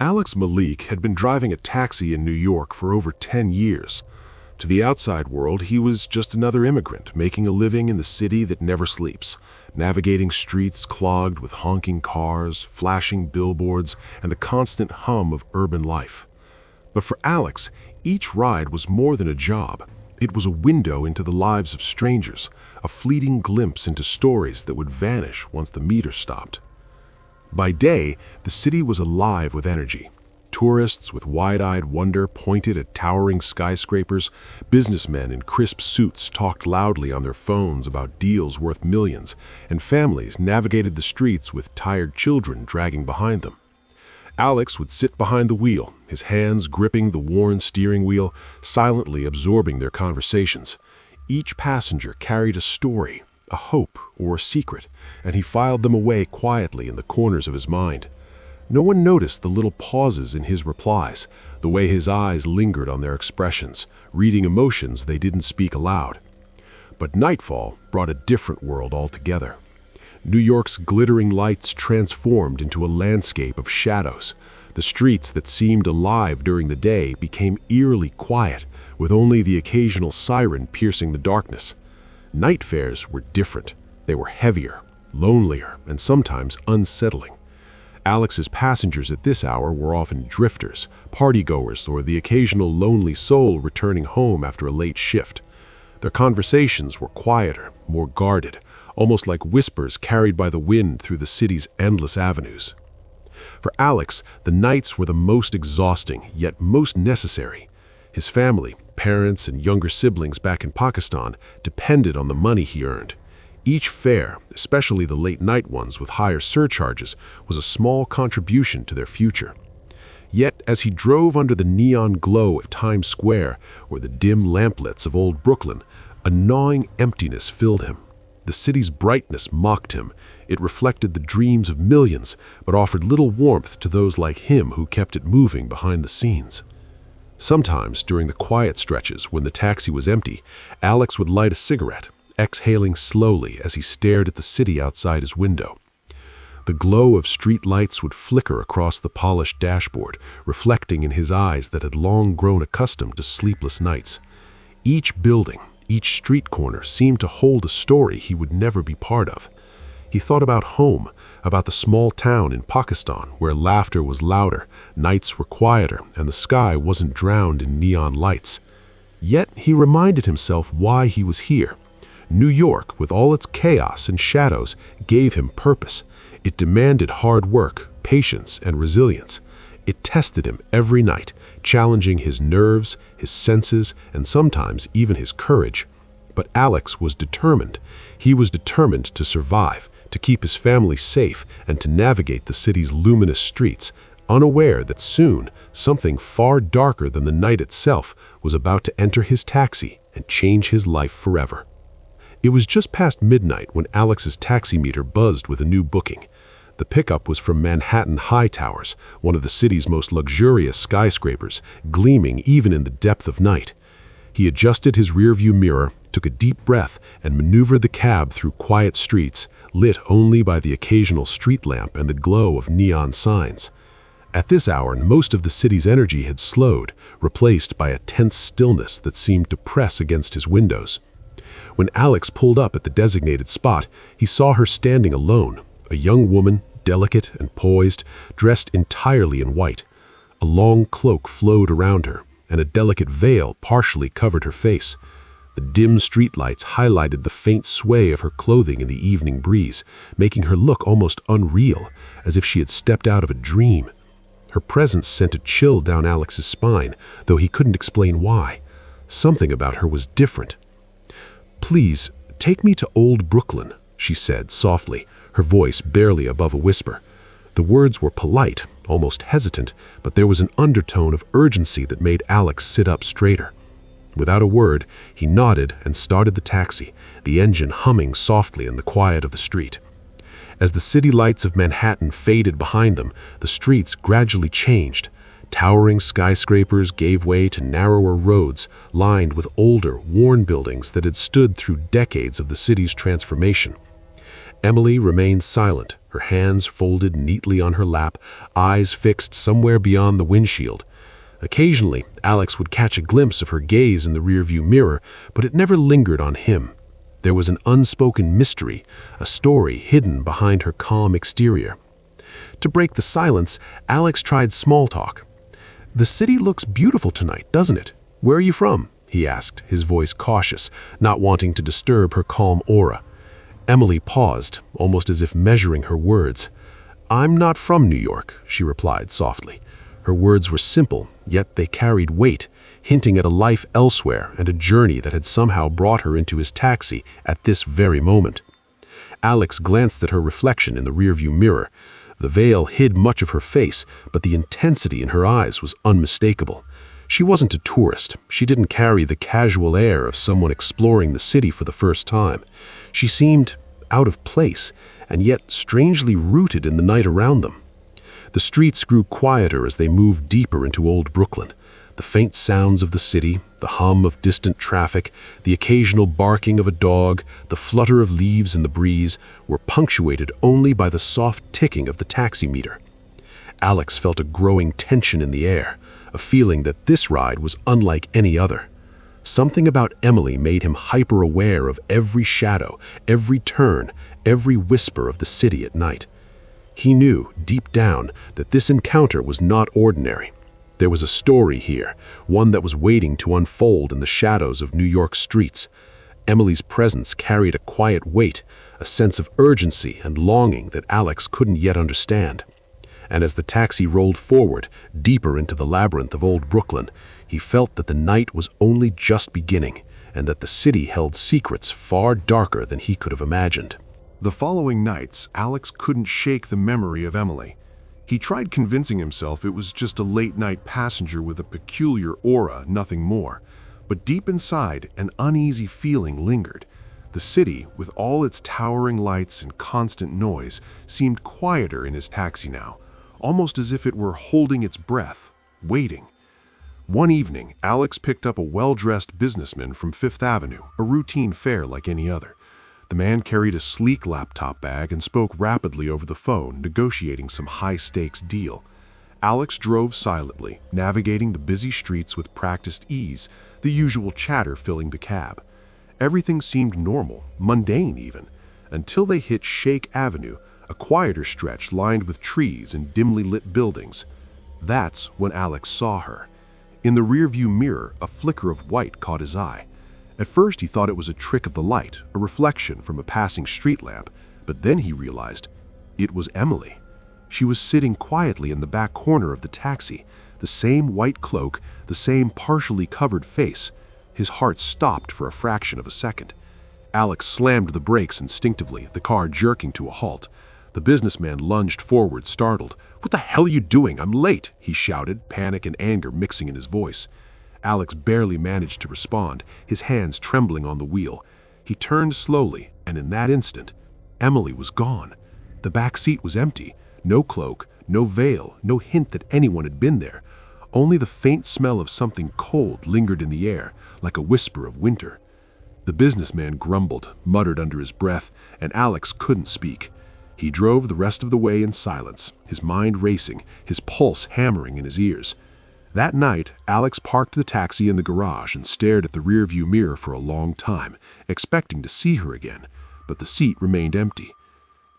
Alex Malik had been driving a taxi in New York for over 10 years. To the outside world, he was just another immigrant, making a living in the city that never sleeps, navigating streets clogged with honking cars, flashing billboards, and the constant hum of urban life. But for Alex, each ride was more than a job. It was a window into the lives of strangers, a fleeting glimpse into stories that would vanish once the meter stopped. By day, the city was alive with energy. Tourists with wide-eyed wonder pointed at towering skyscrapers, businessmen in crisp suits talked loudly on their phones about deals worth millions, and families navigated the streets with tired children dragging behind them. Alex would sit behind the wheel, his hands gripping the worn steering wheel, silently absorbing their conversations. Each passenger carried a story, a hope, or a secret, and he filed them away quietly in the corners of his mind. No one noticed the little pauses in his replies, the way his eyes lingered on their expressions, reading emotions they didn't speak aloud. But nightfall brought a different world altogether. New York's glittering lights transformed into a landscape of shadows. The streets that seemed alive during the day became eerily quiet, with only the occasional siren piercing the darkness. Night fares were different. They were heavier, lonelier, and sometimes unsettling. Alex's passengers at this hour were often drifters, partygoers, or the occasional lonely soul returning home after a late shift. Their conversations were quieter, more guarded, almost like whispers carried by the wind through the city's endless avenues. For Alex, the nights were the most exhausting, yet most necessary. His family, parents and younger siblings back in Pakistan, depended on the money he earned. Each fare, especially the late-night ones with higher surcharges, was a small contribution to their future. Yet, as he drove under the neon glow of Times Square or the dim lamplets of old Brooklyn, a gnawing emptiness filled him. The city's brightness mocked him. It reflected the dreams of millions, but offered little warmth to those like him who kept it moving behind the scenes. Sometimes, during the quiet stretches when the taxi was empty, Alex would light a cigarette, exhaling slowly as he stared at the city outside his window. The glow of street lights would flicker across the polished dashboard, reflecting in his eyes that had long grown accustomed to sleepless nights. Each building, each street corner seemed to hold a story he would never be part of. He thought about home, about the small town in Pakistan where laughter was louder, nights were quieter, and the sky wasn't drowned in neon lights. Yet he reminded himself why he was here. New York, with all its chaos and shadows, gave him purpose. It demanded hard work, patience, and resilience. It tested him every night, challenging his nerves, his senses, and sometimes even his courage. But Alex was determined. He was determined to survive, to keep his family safe, and to navigate the city's luminous streets, unaware that soon something far darker than the night itself was about to enter his taxi and change his life forever. It was just past midnight when Alex's taxi meter buzzed with a new booking. The pickup was from Manhattan High Towers, one of the city's most luxurious skyscrapers, gleaming even in the depth of night. He adjusted his rearview mirror, took a deep breath, and maneuvered the cab through quiet streets, lit only by the occasional street lamp and the glow of neon signs. At this hour, most of the city's energy had slowed, replaced by a tense stillness that seemed to press against his windows. When Alex pulled up at the designated spot, he saw her standing alone, a young woman, delicate and poised, dressed entirely in white. A long cloak flowed around her, and a delicate veil partially covered her face. The dim streetlights highlighted the faint sway of her clothing in the evening breeze, making her look almost unreal, as if she had stepped out of a dream. Her presence sent a chill down Alex's spine, though he couldn't explain why. Something about her was different. "Please, take me to old Brooklyn," she said softly, her voice barely above a whisper. The words were polite, almost hesitant, but there was an undertone of urgency that made Alex sit up straighter. Without a word, he nodded and started the taxi, the engine humming softly in the quiet of the street. As the city lights of Manhattan faded behind them, the streets gradually changed. Towering skyscrapers gave way to narrower roads lined with older, worn buildings that had stood through decades of the city's transformation. Emily remained silent, her hands folded neatly on her lap, eyes fixed somewhere beyond the windshield. Occasionally, Alex would catch a glimpse of her gaze in the rearview mirror, but it never lingered on him. There was an unspoken mystery, a story hidden behind her calm exterior. To break the silence, Alex tried small talk. "The city looks beautiful tonight, doesn't it? Where are you from?" he asked, his voice cautious, not wanting to disturb her calm aura. Emily paused, almost as if measuring her words. "I'm not from New York," she replied softly. Her words were simple, yet they carried weight, hinting at a life elsewhere and a journey that had somehow brought her into his taxi at this very moment. Alex glanced at her reflection in the rearview mirror. The veil hid much of her face, but the intensity in her eyes was unmistakable. She wasn't a tourist. She didn't carry the casual air of someone exploring the city for the first time. She seemed out of place, and yet strangely rooted in the night around them. The streets grew quieter as they moved deeper into old Brooklyn. The faint sounds of the city, the hum of distant traffic, the occasional barking of a dog, the flutter of leaves in the breeze, were punctuated only by the soft ticking of the taxi meter. Alex felt a growing tension in the air, a feeling that this ride was unlike any other. Something about Emily made him hyper-aware of every shadow, every turn, every whisper of the city at night. He knew, deep down, that this encounter was not ordinary. There was a story here, one that was waiting to unfold in the shadows of New York streets. Emily's presence carried a quiet weight, a sense of urgency and longing that Alex couldn't yet understand. And as the taxi rolled forward, deeper into the labyrinth of old Brooklyn, he felt that the night was only just beginning, and that the city held secrets far darker than he could have imagined. The following nights, Alex couldn't shake the memory of Emily. He tried convincing himself it was just a late-night passenger with a peculiar aura, nothing more. But deep inside, an uneasy feeling lingered. The city, with all its towering lights and constant noise, seemed quieter in his taxi now, almost as if it were holding its breath, waiting. One evening, Alex picked up a well-dressed businessman from Fifth Avenue, a routine fare like any other. The man carried a sleek laptop bag and spoke rapidly over the phone, negotiating some high-stakes deal. Alex drove silently, navigating the busy streets with practiced ease, the usual chatter filling the cab. Everything seemed normal, mundane even, until they hit Shake Avenue, a quieter stretch lined with trees and dimly lit buildings. That's when Alex saw her. In the rearview mirror, a flicker of white caught his eye. At first he thought it was a trick of the light, a reflection from a passing street lamp, but then he realized it was Emily. She was sitting quietly in the back corner of the taxi, the same white cloak, the same partially covered face. His heart stopped for a fraction of a second. Alex slammed the brakes instinctively, the car jerking to a halt. The businessman lunged forward, startled. "What the hell are you doing? I'm late," he shouted, panic and anger mixing in his voice. Alex barely managed to respond, his hands trembling on the wheel. He turned slowly, and in that instant, Emily was gone. The back seat was empty. No cloak, no veil, no hint that anyone had been there. Only the faint smell of something cold lingered in the air, like a whisper of winter. The businessman grumbled, muttered under his breath, and Alex couldn't speak. He drove the rest of the way in silence, his mind racing, his pulse hammering in his ears. That night, Alex parked the taxi in the garage and stared at the rearview mirror for a long time, expecting to see her again, but the seat remained empty.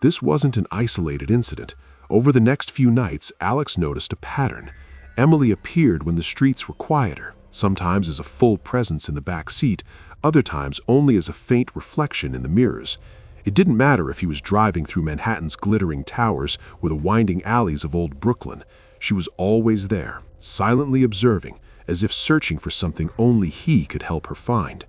This wasn't an isolated incident. Over the next few nights, Alex noticed a pattern. Emily appeared when the streets were quieter, sometimes as a full presence in the back seat, other times only as a faint reflection in the mirrors. It didn't matter if he was driving through Manhattan's glittering towers or the winding alleys of old Brooklyn. She was always there, silently observing, as if searching for something only he could help her find.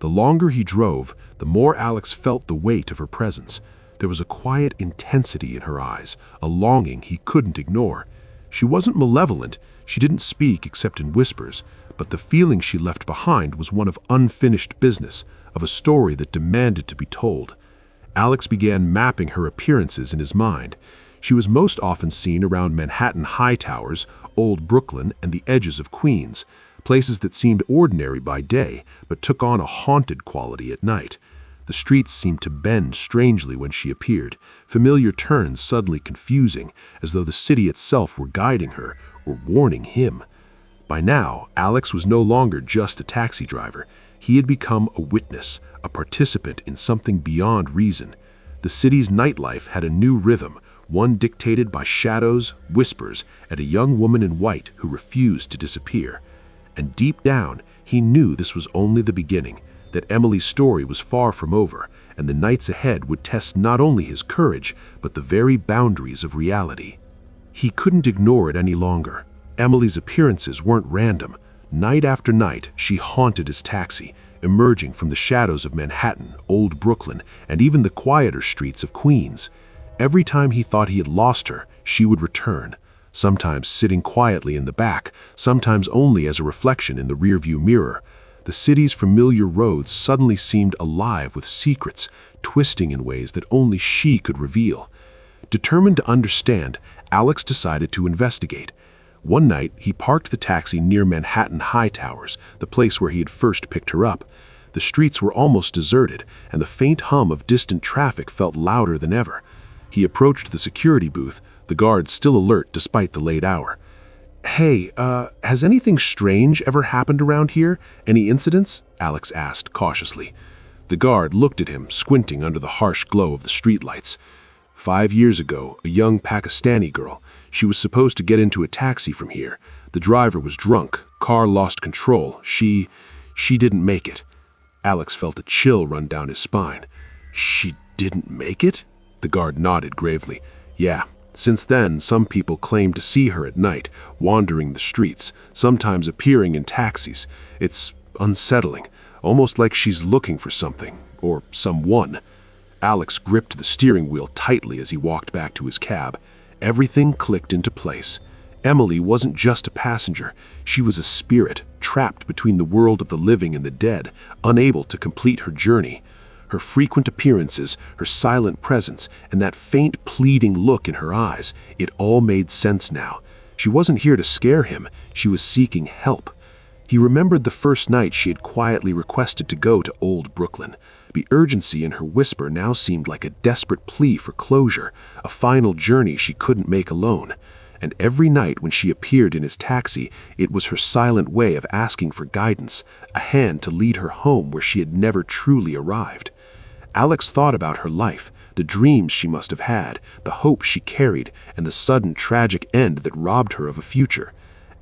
The longer he drove, the more Alex felt the weight of her presence. There was a quiet intensity in her eyes, a longing he couldn't ignore. She wasn't malevolent, she didn't speak except in whispers, but the feeling she left behind was one of unfinished business, of a story that demanded to be told. Alex began mapping her appearances in his mind. She was most often seen around Manhattan high towers, old Brooklyn, and the edges of Queens, places that seemed ordinary by day, but took on a haunted quality at night. The streets seemed to bend strangely when she appeared, familiar turns suddenly confusing, as though the city itself were guiding her or warning him. By now, Alex was no longer just a taxi driver. He had become a witness, a participant in something beyond reason. The city's nightlife had a new rhythm, one dictated by shadows, whispers, and a young woman in white who refused to disappear. And deep down, he knew this was only the beginning, that Emily's story was far from over, and the nights ahead would test not only his courage, but the very boundaries of reality. He couldn't ignore it any longer. Emily's appearances weren't random. Night after night, she haunted his taxi, emerging from the shadows of Manhattan, Old Brooklyn, and even the quieter streets of Queens. Every time he thought he had lost her, she would return, sometimes sitting quietly in the back, sometimes only as a reflection in the rearview mirror. The city's familiar roads suddenly seemed alive with secrets, twisting in ways that only she could reveal. Determined to understand, Alex decided to investigate. One night, he parked the taxi near Manhattan High Towers, the place where he had first picked her up. The streets were almost deserted, and the faint hum of distant traffic felt louder than ever. He approached the security booth, the guards still alert despite the late hour. "Hey, has anything strange ever happened around here? Any incidents?" Alex asked cautiously. The guard looked at him, squinting under the harsh glow of the streetlights. 5 years ago, a young Pakistani girl. She was supposed to get into a taxi from here. The driver was drunk. Car lost control. She didn't make it." Alex felt a chill run down his spine. "She didn't make it?" The guard nodded gravely. "Yeah. Since then, some people claim to see her at night, wandering the streets, sometimes appearing in taxis. It's unsettling, almost like she's looking for something, or someone." Alex gripped the steering wheel tightly as he walked back to his cab. Everything clicked into place. Emily wasn't just a passenger. She was a spirit, trapped between the world of the living and the dead, unable to complete her journey. Her frequent appearances, her silent presence, and that faint pleading look in her eyes, it all made sense now. She wasn't here to scare him. She was seeking help. He remembered the first night she had quietly requested to go to Old Brooklyn. The urgency in her whisper now seemed like a desperate plea for closure, a final journey she couldn't make alone. And every night when she appeared in his taxi, it was her silent way of asking for guidance, a hand to lead her home where she had never truly arrived. Alex thought about her life, the dreams she must have had, the hope she carried, and the sudden tragic end that robbed her of a future.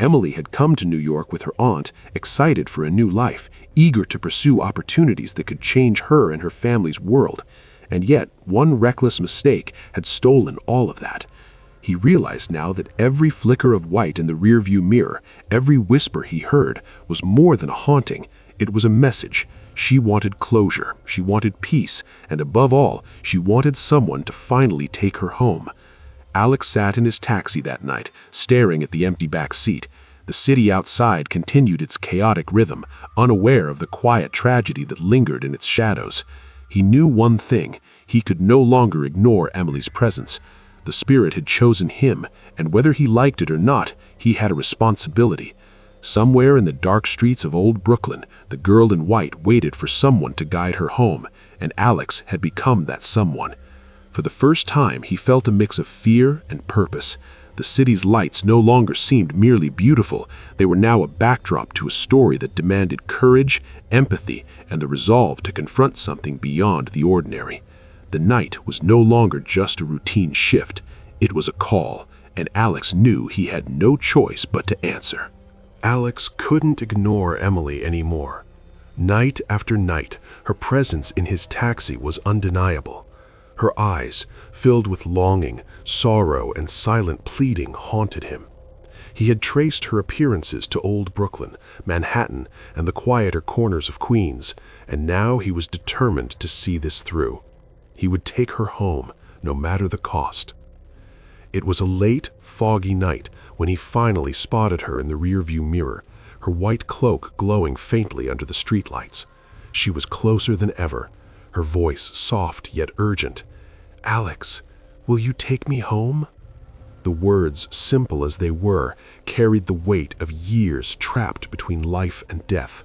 Emily had come to New York with her aunt, excited for a new life, eager to pursue opportunities that could change her and her family's world. And yet, one reckless mistake had stolen all of that. He realized now that every flicker of white in the rearview mirror, every whisper he heard, was more than a haunting. It was a message. She wanted closure, she wanted peace, and above all, she wanted someone to finally take her home. Alex sat in his taxi that night, staring at the empty back seat. The city outside continued its chaotic rhythm, unaware of the quiet tragedy that lingered in its shadows. He knew one thing: he could no longer ignore Emily's presence. The spirit had chosen him, and whether he liked it or not, he had a responsibility. Somewhere in the dark streets of Old Brooklyn, the girl in white waited for someone to guide her home, and Alex had become that someone. For the first time, he felt a mix of fear and purpose. The city's lights no longer seemed merely beautiful. They were now a backdrop to a story that demanded courage, empathy, and the resolve to confront something beyond the ordinary. The night was no longer just a routine shift. It was a call, and Alex knew he had no choice but to answer. Alex couldn't ignore Emily anymore. Night after night, her presence in his taxi was undeniable. Her eyes, filled with longing, sorrow, and silent pleading, haunted him. He had traced her appearances to Old Brooklyn, Manhattan, and the quieter corners of Queens, and now he was determined to see this through. He would take her home, no matter the cost. It was a late, foggy night when he finally spotted her in the rearview mirror, her white cloak glowing faintly under the streetlights. She was closer than ever, her voice soft yet urgent. "Alex, will you take me home?" The words, simple as they were, carried the weight of years trapped between life and death.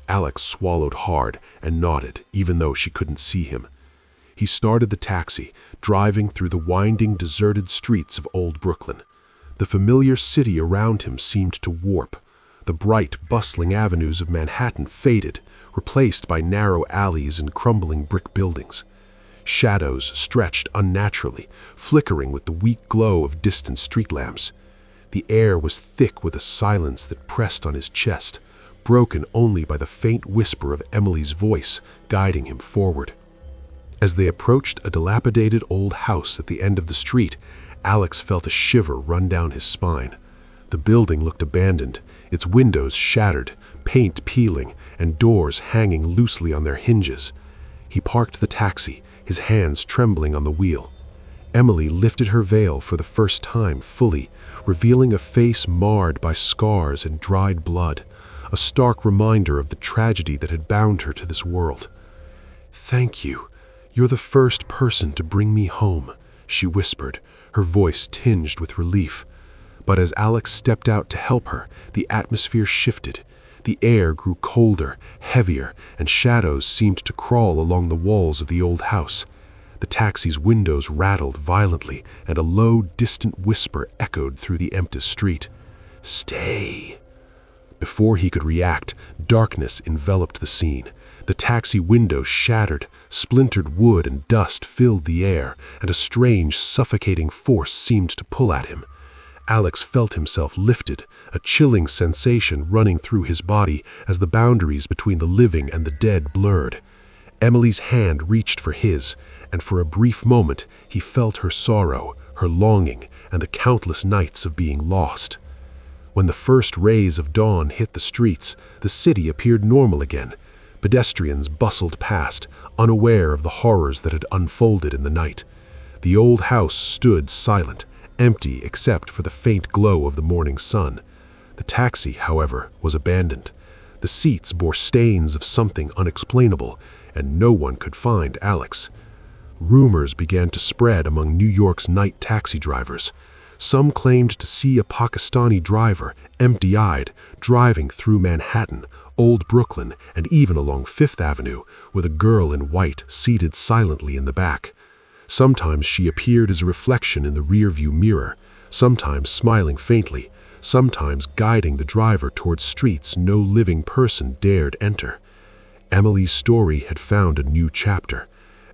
Alex swallowed hard and nodded, even though she couldn't see him. He started the taxi, driving through the winding, deserted streets of old Brooklyn. The familiar city around him seemed to warp. The bright, bustling avenues of Manhattan faded, replaced by narrow alleys and crumbling brick buildings. Shadows stretched unnaturally, flickering with the weak glow of distant street lamps. The air was thick with a silence that pressed on his chest, broken only by the faint whisper of Emily's voice guiding him forward. As they approached a dilapidated old house at the end of the street, Alex felt a shiver run down his spine. The building looked abandoned, its windows shattered, paint peeling, and doors hanging loosely on their hinges. He parked the taxi, his hands trembling on the wheel. Emily lifted her veil for the first time fully, revealing a face marred by scars and dried blood, a stark reminder of the tragedy that had bound her to this world. "Thank you. You're the first person to bring me home," she whispered, her voice tinged with relief. But as Alex stepped out to help her, the atmosphere shifted. The air grew colder, heavier, and shadows seemed to crawl along the walls of the old house. The taxi's windows rattled violently, and a low, distant whisper echoed through the empty street. "Stay." Before he could react, darkness enveloped the scene. The taxi windows shattered, splintered wood and dust filled the air, and a strange, suffocating force seemed to pull at him. Alex felt himself lifted, a chilling sensation running through his body as the boundaries between the living and the dead blurred. Emily's hand reached for his, and for a brief moment he felt her sorrow, her longing, and the countless nights of being lost. When the first rays of dawn hit the streets, the city appeared normal again. Pedestrians bustled past, unaware of the horrors that had unfolded in the night. The old house stood silent, empty except for the faint glow of the morning sun. The taxi, however, was abandoned. The seats bore stains of something unexplainable, and no one could find Alex. Rumors began to spread among New York's night taxi drivers. Some claimed to see a Pakistani driver, empty-eyed, driving through Manhattan, Old Brooklyn, and even along Fifth Avenue, with a girl in white seated silently in the back. Sometimes she appeared as a reflection in the rearview mirror, sometimes smiling faintly, sometimes guiding the driver towards streets no living person dared enter. Emily's story had found a new chapter.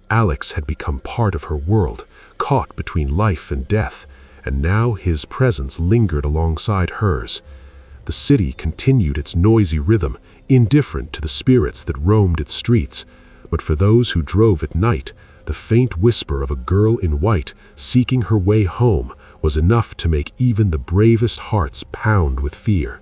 Alex had become part of her world, caught between life and death, and now his presence lingered alongside hers. The city continued its noisy rhythm, indifferent to the spirits that roamed its streets, but for those who drove at night, the faint whisper of a girl in white seeking her way home was enough to make even the bravest hearts pound with fear.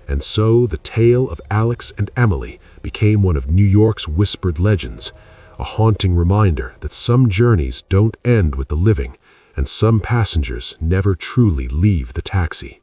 And so the tale of Alex and Emily became one of New York's whispered legends, a haunting reminder that some journeys don't end with the living, and some passengers never truly leave the taxi.